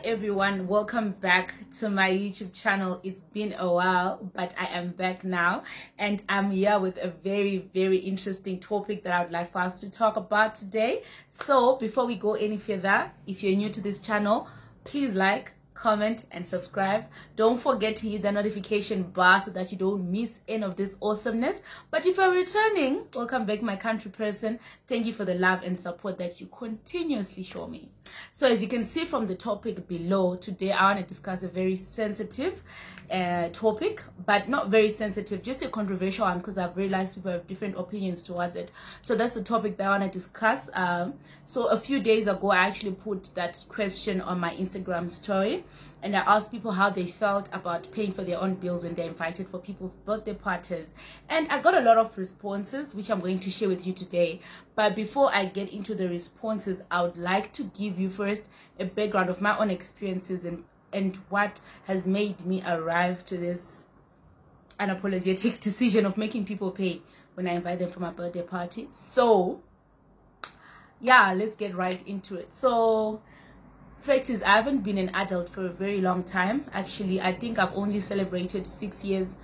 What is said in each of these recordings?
everyone, welcome back to my YouTube channel. It's been a while, but I am back now, and I'm here with a very interesting topic that I would like for us to talk about today. So before we go any further, if you're new to this channel, please like, comment and subscribe. Don't forget to hit the notification bar so that you don't miss any of this awesomeness. But if you're returning, welcome back, my country person. Thank you for the love and support that you continuously show me. So as you can see from the topic below, today I want to discuss a very sensitive topic, but not very sensitive, just a controversial one, because I've realized people have different opinions towards it. So that's the topic that I want to discuss. So a few days ago, I actually put that question on my Instagram story, and I asked people how they felt about paying for their own bills when they're invited for people's birthday parties. And I got a lot of responses, which I'm going to share with you today. But before I get into the responses, I would like to give you first a background of my own experiences and what has made me arrive to this unapologetic decision of making people pay when I invite them for my birthday party. So yeah, let's get right into it. So fact is, I haven't been an adult for a very long time. Actually, I think I've only celebrated 6 years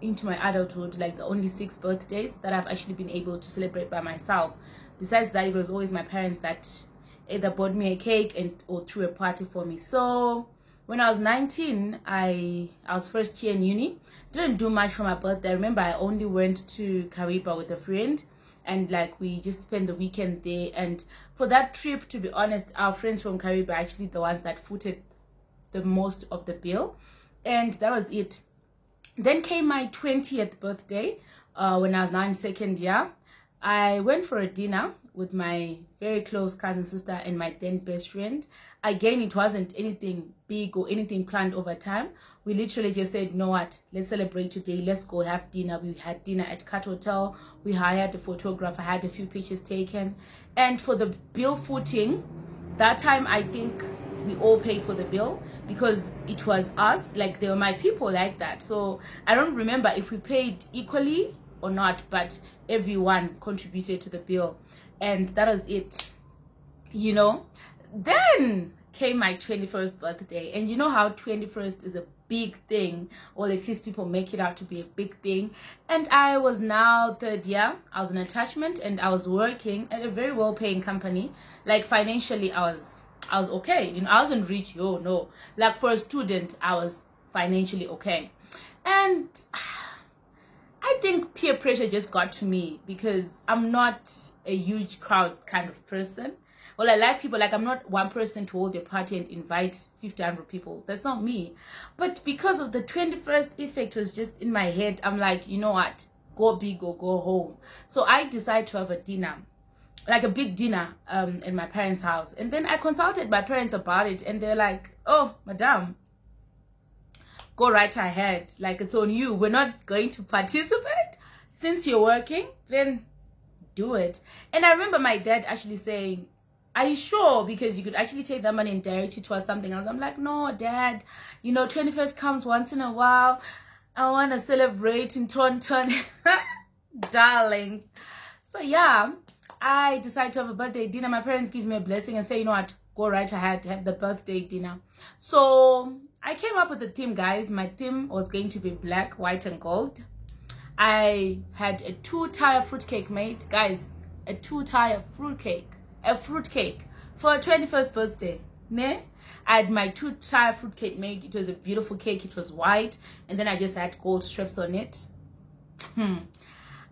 into my adulthood, like the only 6 birthdays that I've actually been able to celebrate by myself. Besides that, it was always my parents that either bought me a cake or threw a party for me. So when I was 19, I was first year in uni. Didn't do much for my birthday. I remember I only went to Kariba with a friend, and like we just spent the weekend there. And for that trip, to be honest, our friends from Kariba are actually the ones that footed the most of the bill, and that was it. Then came my 20th birthday, when I was now in second year. I went for a dinner with my very close cousin sister and my then best friend. Again, it wasn't anything big or anything planned over time. We literally just said, you know what, let's celebrate today, let's go have dinner. We had dinner at Cat Hotel. We hired a photographer, had a few pictures taken. And for the bill footing, that time I think we all paid for the bill, because it was us, like they were my people like that. So I don't remember if we paid equally or not, but everyone contributed to the bill, and that was it, you know. Then came my 21st birthday, and you know how 21st is a big thing, or at least people make it out to be a big thing. And I was now third year. I was in attachment, and I was working at a very well-paying company. Like financially, I was okay, you know. I wasn't rich, no, like for a student I was financially okay. And I think peer pressure just got to me, because I'm not a huge crowd kind of person. Well, I like people, like I'm not one person to hold a party and invite 1,500 people. That's not me. But because of the 21st effect was just in my head, I'm like, you know what, go big or go home. So I decided to have a dinner, like a big dinner, in my parents' house. And then I consulted my parents about it, and they're like, oh, madam, go right ahead, like it's on you. We're not going to participate. Since you're working, then do it. And I remember my dad actually saying, are you sure? Because you could actually take that money and direct it towards something else. I'm like, no, Dad, you know, 21st comes once in a while. I want to celebrate in ton darlings. So yeah, I decided to have a birthday dinner. My parents give me a blessing and say, you know what, go right ahead, have the birthday dinner. So I came up with the theme, guys. My theme was going to be black, white and gold. I had a 2-tier fruitcake made, guys. A 2-tier fruitcake, a fruitcake for a 21st birthday. Ne? I had my 2-tier fruitcake made. It was a beautiful cake. It was white, and then I just had gold strips on it.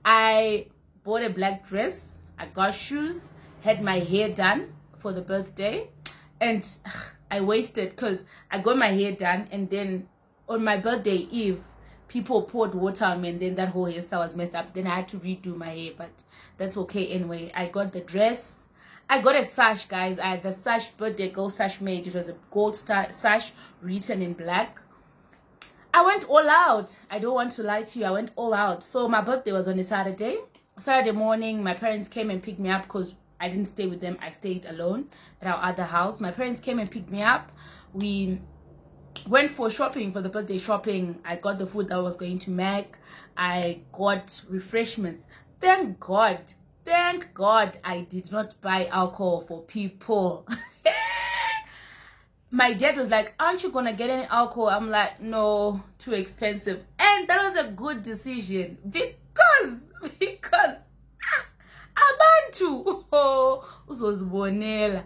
I bought a black dress. I got shoes. Had my hair done for the birthday, and I wasted, because I got my hair done, and then on my birthday eve, people poured water on me, and then that whole hairstyle was messed up. Then I had to redo my hair, but that's okay anyway. I got the dress. I got a sash, guys. I had the sash, birthday girl sash made. It was a gold sash written in black. I went all out. I don't want to lie to you. I went all out. So my birthday was on a Saturday. Saturday morning, my parents came and picked me up, because I didn't stay with them. I stayed alone at our other house. My parents came and picked me up. We went for shopping, for the birthday shopping. I got the food that I was going to make. I got refreshments. Thank God I did not buy alcohol for people. my dad was like, aren't you gonna get any alcohol? I'm like, no, too expensive. And that was a good decision because abantu uzozibonela.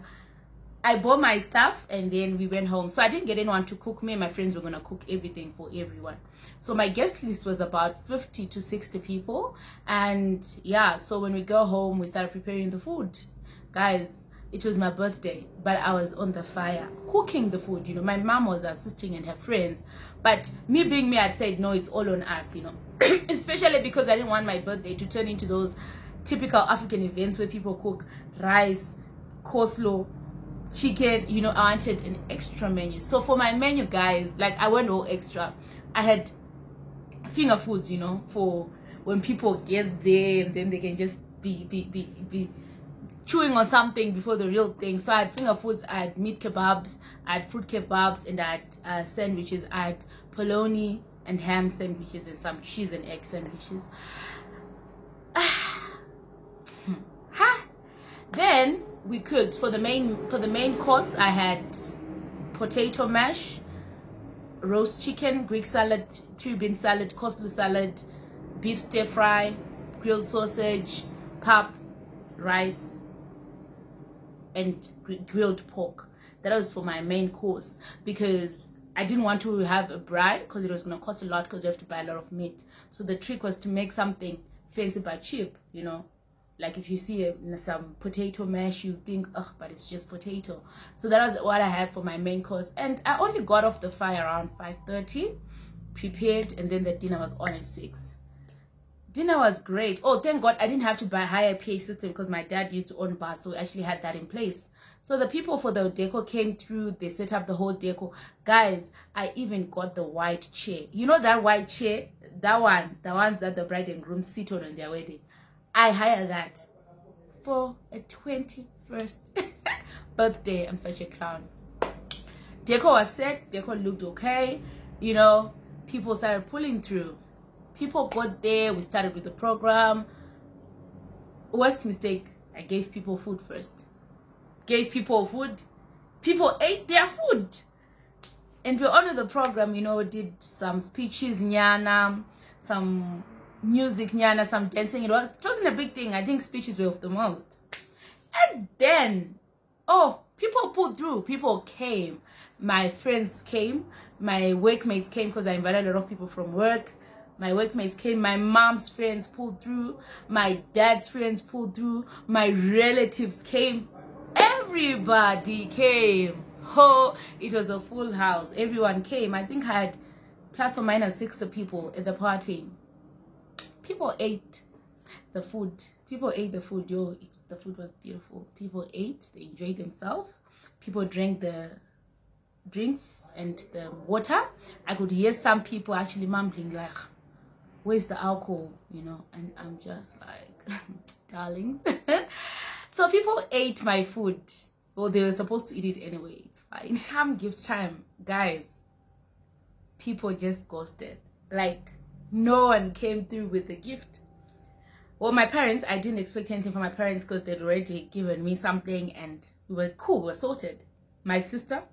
I bought my stuff and then we went home. So I didn't get anyone to cook. Me and my friends were gonna cook everything for everyone. So my guest list was about 50 to 60 people. And yeah, so when we go home, we started preparing the food. Guys, it was my birthday, but I was on the fire cooking the food. You know, my mom was assisting and her friends, but me being me, I said no, it's all on us, you know. Especially because I didn't want my birthday to turn into those typical African events where people cook rice, coleslaw, chicken. You know, I wanted an extra menu. So for my menu, guys, like I went all extra. I had finger foods, you know, for when people get there and then they can just be chewing on something before the real thing. So I had finger foods, I had meat kebabs, I had fruit kebabs, and I had sandwiches. I had polony and ham sandwiches and some cheese and egg sandwiches. Then we cooked for the main course. I had potato mash, roast chicken, Greek salad, 3-bean salad, coleslaw salad, beef stir fry, grilled sausage, pap, rice, and grilled pork. That was for my main course because I didn't want to have a braai because it was going to cost a lot because you have to buy a lot of meat. So the trick was to make something fancy but cheap, you know. Like if you see some potato mash, you think, oh, but it's just potato. So that was what I had for my main course. And I only got off the fire around 5:30, prepared, and then the dinner was on at 6. Dinner was great. Oh, thank God I didn't have to buy a higher pay system because my dad used to own bars, so we actually had that in place. So the people for the decor came through. They set up the whole decor. Guys, I even got the white chair. You know that white chair? That one. The ones that the bride and groom sit on their wedding. I hired that for a 21st birthday. I'm such a clown. Decor was set. Decor looked okay. You know, people started pulling through. People got there. We started with the program. Worst mistake, I gave people food first. Gave people food. People ate their food. And we honored the program, you know, did some speeches, nyana, some music, nyana, some dancing. It wasn't a big thing. I think speeches were of the most. And then, oh, people pulled through. People came. My friends came. My workmates came because I invited a lot of people from work. My workmates came. My mom's friends pulled through. My dad's friends pulled through. My relatives came. Everybody came. Oh, it was a full house. Everyone came. I think I had plus or minus 60 people at the party. People ate the food. People ate the food. Yo, the food was beautiful. People ate. They enjoyed themselves. People drank the drinks and the water. I could hear some people actually mumbling like, where's the alcohol, you know? And I'm just like, darlings. So people ate my food. Well, they were supposed to eat it anyway. It's fine. Come gift time, guys. People just ghosted. Like, no one came through with the gift. Well, my parents, I didn't expect anything from my parents because they'd already given me something and we were cool, we were sorted. My sister,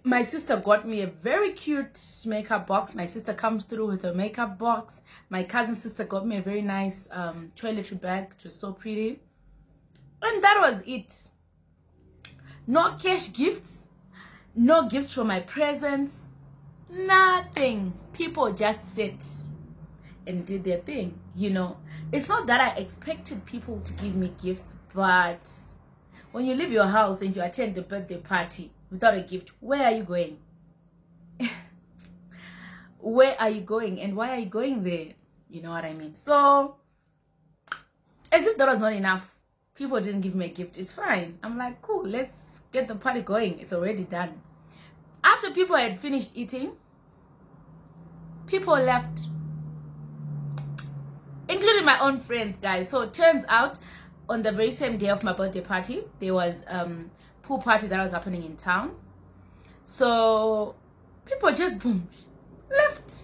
my sister got me a very cute makeup box. My sister comes through with a makeup box. My cousin sister got me a very nice toiletry bag. It was so pretty. And that was it. No cash gifts. No gifts for my presents. Nothing. People just sat and did their thing, you know. It's not that I expected people to give me gifts, but when you leave your house and you attend the birthday party without a gift, where are you going? Where are you going and why are you going there? You know what I mean? So, as if that was not enough, people didn't give me a gift. It's fine. I'm like, cool, let's get the party going. It's already done. After people had finished eating, people left, including my own friends, guys. So it turns out on the very same day of my birthday party, there was pool party that was happening in town. So people just boom left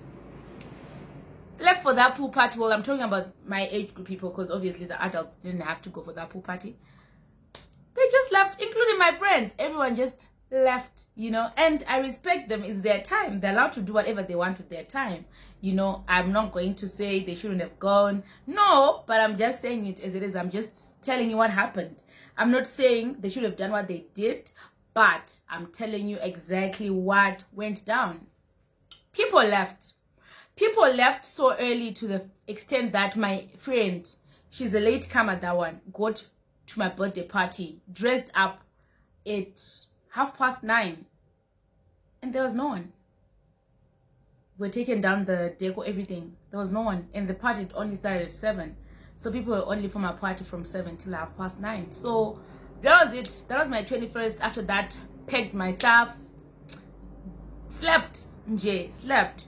for that pool party. Well, I'm talking about my age group people because obviously the adults didn't have to go for that pool party. They just left, including my friends. Everyone just left, you know, and I respect them. It's their time. They're allowed to do whatever they want with their time. You know, I'm not going to say they shouldn't have gone. No, but I'm just saying it as it is. I'm just telling you what happened. I'm not saying they should have done what they did, but I'm telling you exactly what went down. People left. People left so early to the extent that my friend, she's a late comer, that one, got to my birthday party, dressed up at 9:30, and there was no one. We're taking down the deco, everything. There was no one, and the party only started at 7. So people were only for my party from 7 till 9:30. So that was it. That was my 21st. After that, packed my stuff, slept,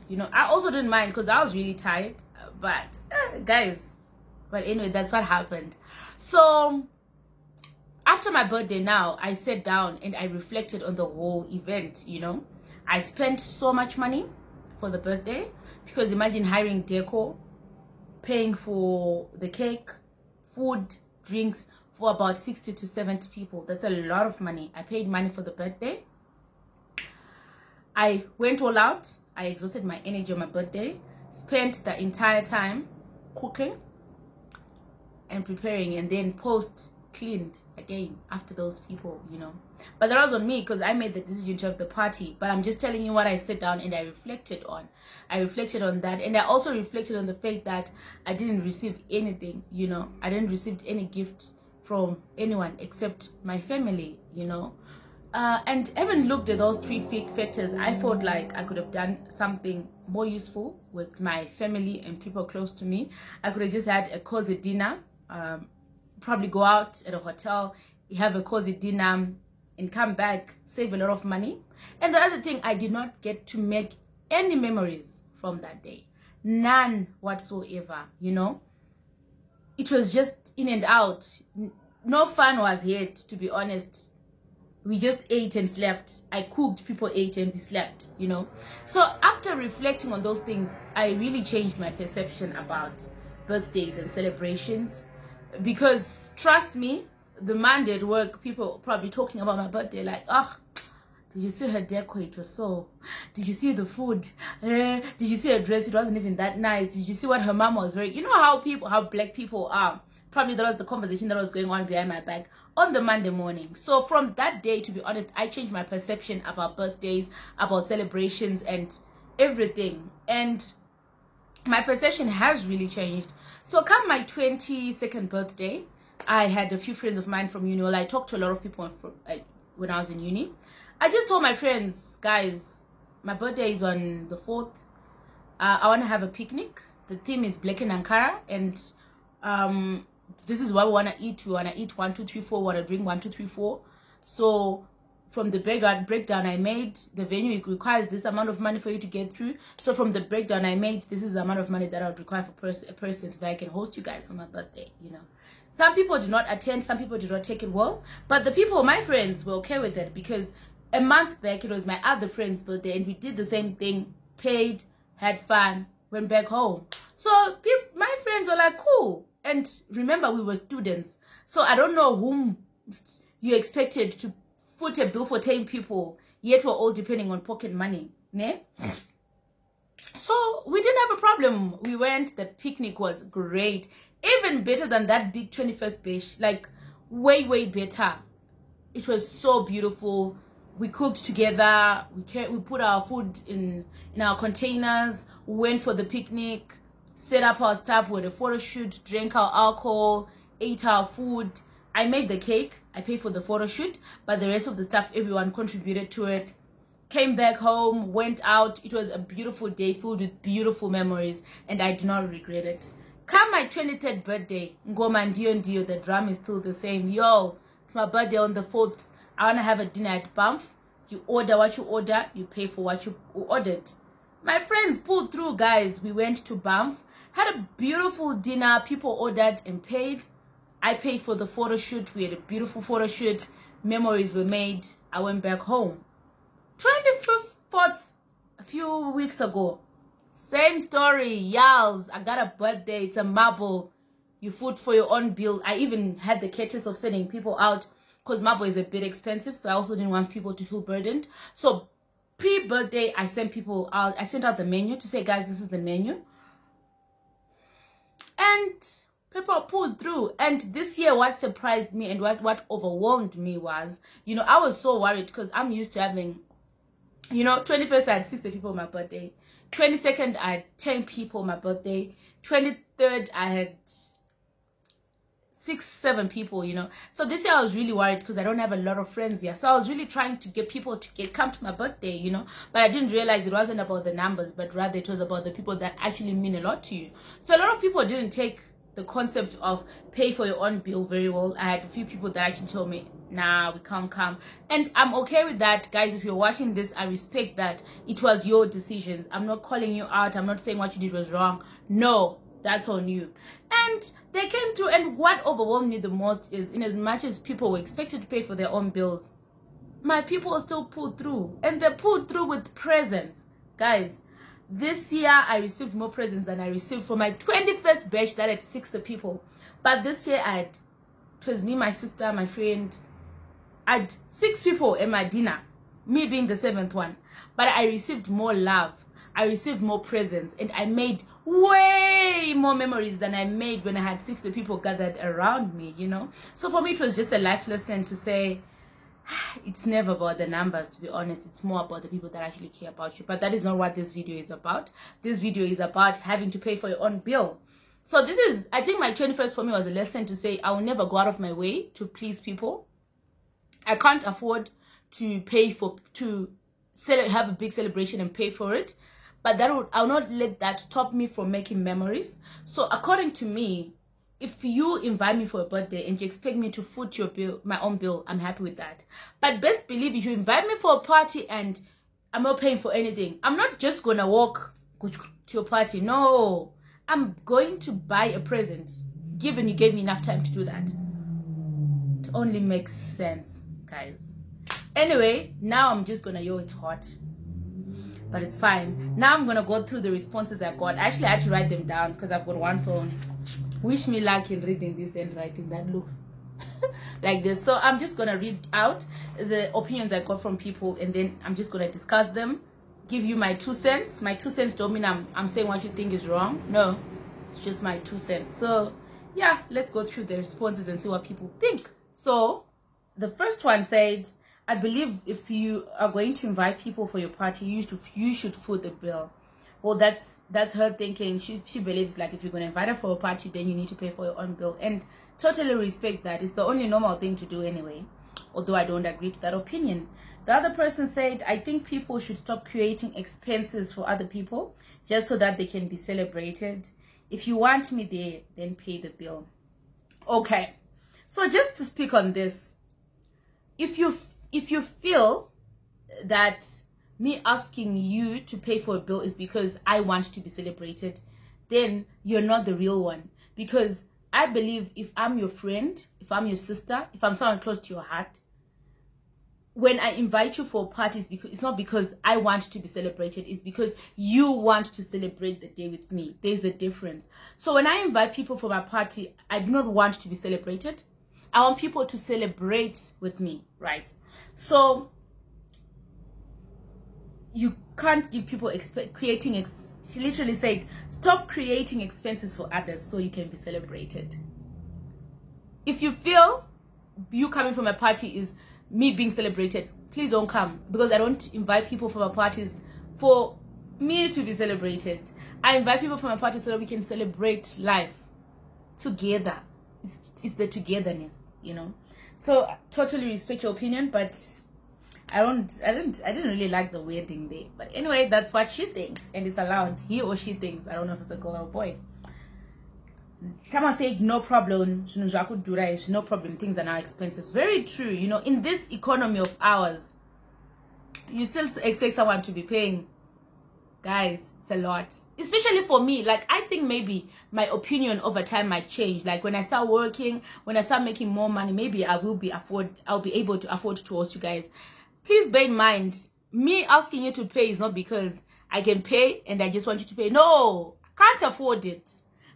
you know. I also didn't mind because I was really tired, but guys, but anyway, that's what happened. So after my birthday now, I sat down and I reflected on the whole event, you know. I spent so much money for the birthday, because imagine hiring decor, paying for the cake, food, drinks for about 60 to 70 people. That's a lot of money. I paid money for the birthday. I went all out. I exhausted my energy on my birthday, spent the entire time cooking and preparing, and then cleaned again after those people, you know. But that was on me because I made the decision to have the party. But I'm just telling you what I sat down and I reflected on. I reflected on that, and I also reflected on the fact that I didn't receive anything, you know. I didn't receive any gift from anyone except my family, you know. And having looked at those 3 factors, I thought like I could have done something more useful with my family and people close to me. I could have just had a cozy dinner, probably go out at a hotel, have a cozy dinner, and come back, save a lot of money. And the other thing, I did not get to make any memories from that day. None whatsoever, you know. It was just in and out. No fun was had, to be honest. We just ate and slept. I cooked, people ate, and we slept, you know. So after reflecting on those things, I really changed my perception about birthdays and celebrations. Because trust me, the Monday at work, people probably talking about my birthday like, oh, did you see her decor? It was so. Did you see the food? Did you see her dress? It wasn't even that nice. Did you see what her mom was wearing? You know how black people are. Probably that was the conversation that was going on behind my back on the Monday morning. So from that day, to be honest, I changed my perception about birthdays, about celebrations and everything. And my perception has really changed. So come my 22nd birthday, I had a few friends of mine from uni. Well, I talked to a lot of people when I was in uni. I just told my friends, guys, my birthday is on the 4th. I want to have a picnic. The theme is Black in Ankara, and this is what we want to eat. We want to eat 1, 2, 3, 4. We want to drink 1, 2, 3, 4. So from the breakdown I made, the venue requires this amount of money for you to get through. So from the breakdown I made, this is the amount of money that I would require for a person so that I can host you guys on my birthday, you know. Some people did not attend, some people did not take it well, but the people, my friends, were okay with it, because a month back it was my other friend's birthday and we did the same thing, paid, had fun, went back home. So my friends were like, cool. And remember, we were students, so I don't know whom you expected to foot a bill for 10 people, yet we're all depending on pocket money, ne? So we didn't have a problem. We went, the picnic was great, even better than that big 21st bash, like way better. It was so beautiful. We cooked together, we put our food in our containers, we went for the picnic, set up our stuff with a photo shoot, drank our alcohol, ate our food. I made the cake, I paid for the photo shoot, but the rest of the stuff, everyone contributed to it. Came back home, went out. It was a beautiful day filled with beautiful memories, and I do not regret it. Come my 23rd birthday, Ngoma Ndio, the drum is still the same. Yo, it's my birthday on the 4th. I want to have a dinner at Banff. You order what you order, you pay for what you ordered. My friends pulled through, guys. We went to Banff, had a beautiful dinner. People ordered and paid. I paid for the photo shoot. We had a beautiful photo shoot. Memories were made. I went back home. 24th, a few weeks ago. Same story. Yals, I got a birthday. It's a marble. You foot for your own bill. I even had the courtesy of sending people out because Mabo is a bit expensive, so I also didn't want people to feel burdened. So pre-birthday, I sent people out. I sent out the menu to say, guys, this is the menu, and people pulled through. And this year, what surprised me and what overwhelmed me was, you know, I was so worried because I'm used to having, you know, 21st I had 60 people on my birthday, 22nd I had 10 people on my birthday, 23rd I had 6-7 people, you know. So this year I was really worried because I don't have a lot of friends here. So I was really trying to get people to come to my birthday, you know. But I didn't realize it wasn't about the numbers, but rather it was about the people that actually mean a lot to you. So a lot of people didn't take the concept of pay for your own bill very well. I had a few people that actually told me, nah, we can't come. And I'm okay with that, guys. If you're watching this, I respect that. It was your decisions. I'm not calling you out. I'm not saying what you did was wrong. No, that's on you. And they came through, and what overwhelmed me the most is, in as much as people were expected to pay for their own bills, my people still pulled through, and they pulled through with presents. Guys, this year I received more presents than I received for my 21st batch that had 60 people. But this year it was me, my sister, my friend. I had 6 people at my dinner, me being the 7th one. But I received more love, I received more presents, and I made way more memories than I made when I had 60 people gathered around me, you know. So for me, it was just a life lesson to say, it's never about the numbers, to be honest. It's more about the people that actually care about you. But that is not what this video is about. This video is about having to pay for your own bill. So this is, I think my 21st for me was a lesson to say, I will never go out of my way to please people. I can't afford to pay for, have a big celebration and pay for it. But I'll not let that stop me from making memories. So according to me, if you invite me for a birthday and you expect me to foot your bill, my own bill, I'm happy with that. But best believe, if you invite me for a party and I'm not paying for anything, I'm not just gonna go to your party. No, I'm going to buy a present, given you gave me enough time to do that. It only makes sense, guys. Anyway, now I'm just gonna, it's hot, but it's fine. Now I'm gonna go through the responses I got. Actually, I had to write them down because I've got one phone. Wish me luck in reading this and writing that looks like this. So I'm just gonna read out the opinions I got from people, and then I'm just gonna discuss them, give you my 2 cents. My 2 cents don't mean I'm saying what you think is wrong. No, it's just my 2 cents. So yeah, let's go through the responses and see what people think. So the first one said, I believe if you are going to invite people for your party, you should foot the bill. Well, that's her thinking. She believes, like, if you're going to invite her for a party, then you need to pay for your own bill. And totally respect that. It's the only normal thing to do anyway, although I don't agree to that opinion. The other person said, I think people should stop creating expenses for other people just so that they can be celebrated. If you want me there, then pay the bill. Okay, so just to speak on this, if you feel that me asking you to pay for a bill is because I want to be celebrated, then you're not the real one. Because I believe if I'm your friend, if I'm your sister, if I'm someone close to your heart, when I invite you for parties, it's not because I want to be celebrated, it's because you want to celebrate the day with me. There's a difference. So when I invite people for my party, I do not want to be celebrated. I want people to celebrate with me, right? So you can't give people she literally said, stop creating expenses for others so you can be celebrated. If you feel you coming from a party is me being celebrated, please don't come, because I don't invite people for my parties for me to be celebrated. I invite people for my parties so that we can celebrate life together. It's the togetherness, you know. So I totally respect your opinion, but I didn't really like the wording there. But anyway, that's what she thinks, and it's allowed. He or she thinks. I don't know if it's a girl or a boy. Someone said, no problem, no problem, things are now expensive. Very true. You know, in this economy of ours, you still expect someone to be paying. Guys, it's a lot. Especially for me. Like, I think maybe my opinion over time might change. Like, when I start working, when I start making more money, maybe I'll be able to afford to host you guys. Please bear in mind, me asking you to pay is not because I can pay and I just want you to pay. No, I can't afford it.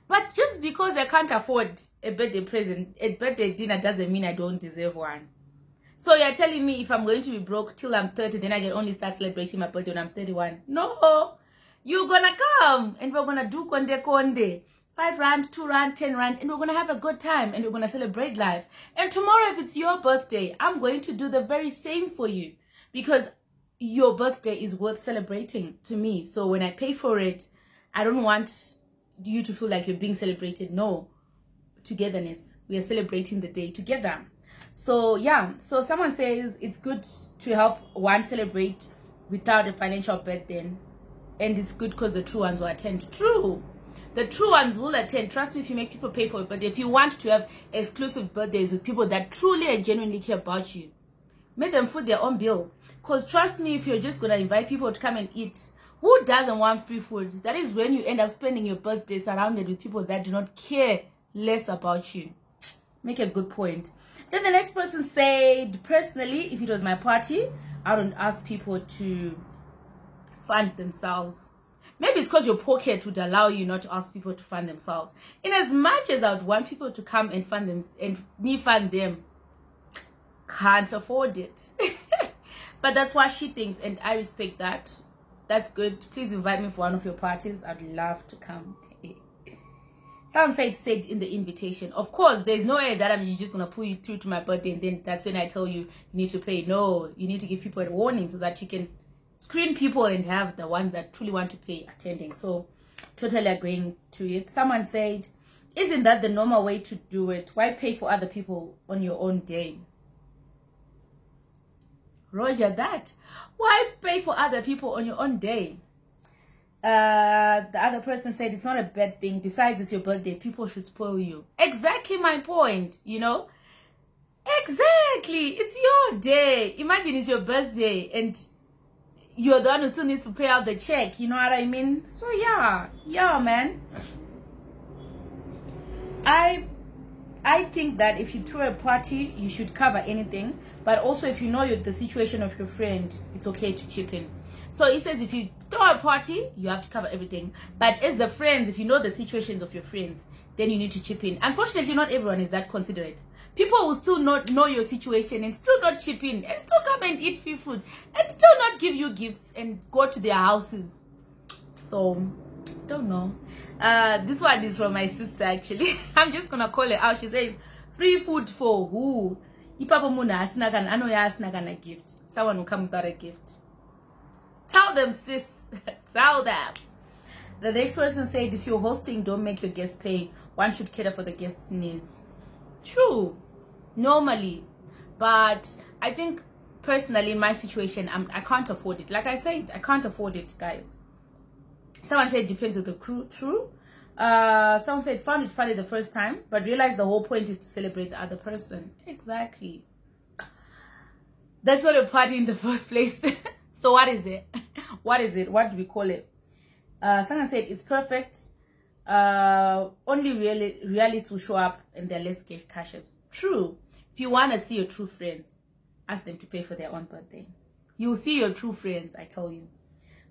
But just because I can't afford a birthday present, a birthday dinner, doesn't mean I don't deserve one. So you're telling me if I'm going to be broke till I'm 30, then I can only start celebrating my birthday when I'm 31? No, you're gonna come and we're gonna do konde. 5 rand, 2 rand, 10 rand, and we're gonna have a good time and we're gonna celebrate life. And tomorrow, if it's your birthday, I'm going to do the very same for you, because your birthday is worth celebrating to me. So when I pay for it, I don't want you to feel like you're being celebrated. No, togetherness. We are celebrating the day together. So yeah, so someone says it's good to help one celebrate without a financial burden, and it's good because the true ones will attend. True. The true ones will attend. Trust me, if you make people pay for it. But if you want to have exclusive birthdays with people that truly and genuinely care about you, make them foot their own bill. Because trust me, if you're just going to invite people to come and eat, who doesn't want free food? That is when you end up spending your birthday surrounded with people that do not care less about you. Make a good point. Then the next person said, personally, if it was my party, I wouldn't ask people to fund themselves. Maybe it's because your pocket would allow you not to ask people to fund themselves. In as much as I would want people to come and fund them, and me fund them, can't afford it. But that's what she thinks, and I respect that. That's good. Please invite me for one of your parties. I'd love to come. Someone said in the invitation. Of course, there's no way that I'm just going to pull you through to my birthday and then that's when I tell you need to pay. No, you need to give people a warning so that you can screen people and have the ones that truly want to pay attending. So totally agreeing to it. Someone said, isn't that the normal way to do it? Why pay for other people on your own day? Roger that. Why pay for other people on your own day? The other person said it's not a bad thing. Besides, it's your birthday. People should spoil you. Exactly my point, you know? Exactly. It's your day. Imagine it's your birthday and you're the one who still needs to pay out the check. You know what I mean? So yeah, man. I think that if you throw a party, you should cover anything. But also, if you know the situation of your friend, it's okay to chip in. So he says if you throw a party, you have to cover everything. But as the friends, if you know the situations of your friends, then you need to chip in. Unfortunately, not everyone is that considerate. People will still not know your situation and still not chip in and still come and eat free food and still not give you gifts and go to their houses. So, don't know. This one is from my sister actually. I'm just gonna call it out. She says, free food for who? Ipapa muna asinagan ano ya asinagan gift. Someone will come without a gift. Tell them, sis. Tell them. The next person said, if you're hosting, don't make your guests pay. One should cater for the guests' needs. True, normally, but I think personally in my situation, I can't afford it. Like I said, I can't afford it, guys. Someone said it depends on the crew. True. Someone said found it funny the first time, but realized the whole point is to celebrate the other person. Exactly. That's not a party in the first place. So what is it? What is it? What do we call it? Someone said it's perfect. Only realists will show up and they're less cashes. True. If you want to see your true friends, ask them to pay for their own birthday. You'll see your true friends, I tell you.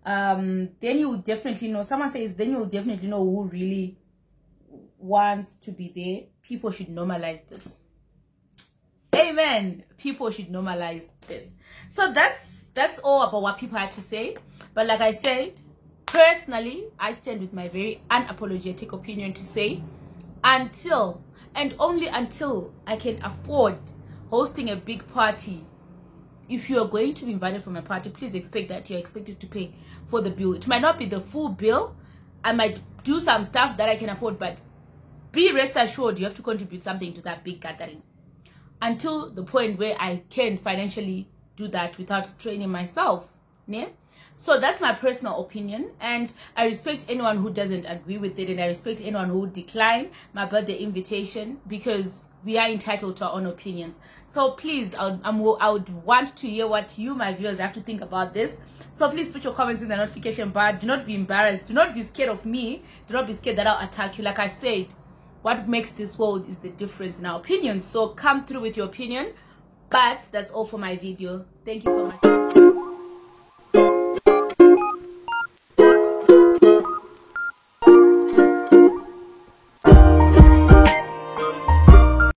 Then you'll definitely know. Someone says then you'll definitely know who really wants to be there. People should normalize this. Amen. People should normalize this. So that's all about what people had to say. But like I said, personally, I stand with my very unapologetic opinion to say, until and only until I can afford hosting a big party, if you are going to be invited for my party, please expect that you're expected to pay for the bill. It might not be the full bill. I might do some stuff that I can afford, but be rest assured you have to contribute something to that big gathering. Until the point where I can financially do that without straining myself. Yeah? So that's my personal opinion, and I respect anyone who doesn't agree with it, and I respect anyone who would decline my birthday invitation, because we are entitled to our own opinions. So please, I would want to hear what you, my viewers, have to think about this. So please put your comments in the notification bar. Do not be embarrassed. Do not be scared of me. Do not be scared that I'll attack you. Like I said, what makes this world is the difference in our opinions. So come through with your opinion. But that's all for my video. Thank you so much.